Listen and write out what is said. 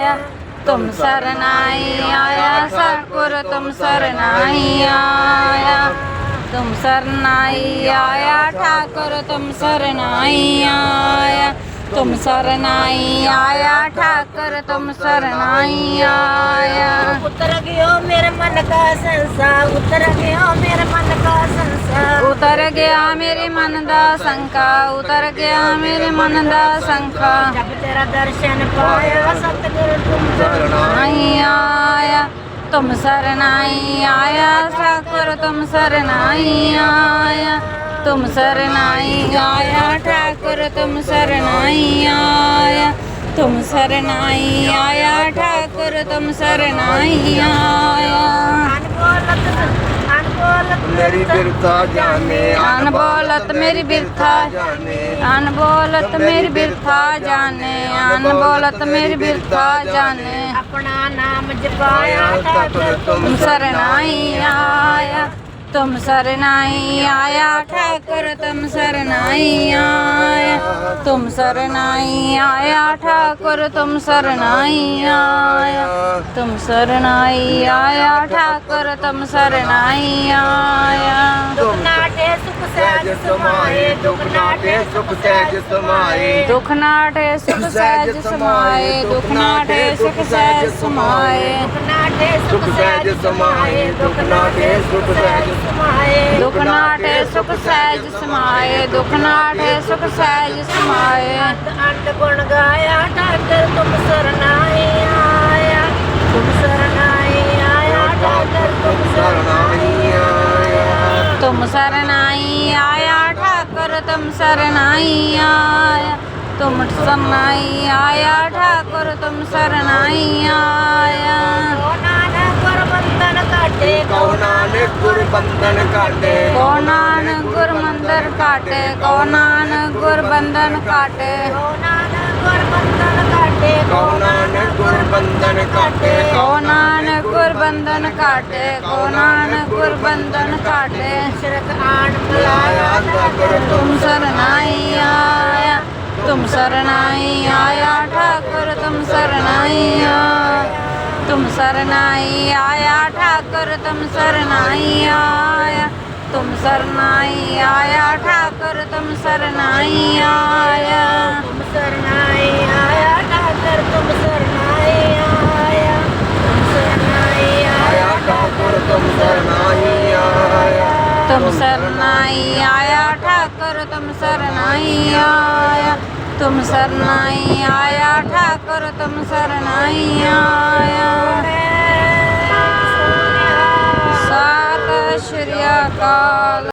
आया, तुम सरनाई आया सतगुर तुम सरनाई आया, तुम सरनाई आया ठाकुर तुम सरनाई आया, तुम सरनाई आया ठाकुर तुम सरनाई आया। उतर गयो मेरे मन का संसार, उतर गयो मेरे मन का संसार, उतर गया मेरे मन दा संका, उतर गया मेरे मन दा संका। जब तेरा दर्शन पाया सतगुर तुम सरनाई आया, तुम सरनाई आया ठाकुर तुम सरनाई आया, तुम सरनाई आया ठाकुर तुम सरनाई आया, तुम सरनाई आया ठाकुर तुम सरनाई आया। अनबोलत मेरी बिरथा जाने, अनबोलत मेरी बिरथा जाने, अनबोलत मेरी बिरथा जाने, अनबोलत मेरी बिरथा जाने। अपना नाम जपाया ठाकुर तुम सरनाई आया, तुम सरनाई आया ठाकुर तुम सरनाई आया, तुम सरनाई आया ठाकुर तुम सरनाई आया, तुम सरनाई आया ठाकुर तुम सरनाई आया। दुख नाटे सुख सहज समाए, दुख नाटे सुख सहज समाए, दुख नाटे सुख सहज समाए, दुख नाटे सुख सहज समाए, दुख नाटे सुख सहज समाए, दुख नाटे सुख सहज समाए, दुख नाटे सुख सहज समाए, दुख नाटे सुख सहज समाए। अंत गुण गाया ठाकुर तुम सरनाई आया, तुम सरनाई आया ठाकुर तुम सरनाई आया, तुम सरनाई आया ठाकुर तुम सरनाई आया, तुम सरनाई आया ठाकुर तुम सरनाई आया। ओ नानक गुर बंधन काटे, कौ नानक गुर बंधन काटे, को नानक गुर मंदिर काटे, को नानक गुर बंधन काटे, ओ नानक गुर बंधन काटे, कौ नानक गुर बंधन काटे, को नानक गुर बंधन काटे, को नानक गुर बंधन काटे। शरक आन मिलाया ठाकुर तुम सरनाई आया, तुम सरनाई आया ठाकुर तुम सरनाई आया, तुम सरनाई आया ठाकुर तुम सरनाई आया, तुम सरनाई आया ठाकुर तुम सरनाई आया, तुम सरनाई आया ठाकुर तुम सरनाई आया, तुम सरनाई आया ठाकुर तुम सरनाई आया, तुम सरनाई आया ठाकुर तुम सरनाई आया, तुम सरनाई आया ठाकुर तुम सरनाई आया। सत श्री अकाल।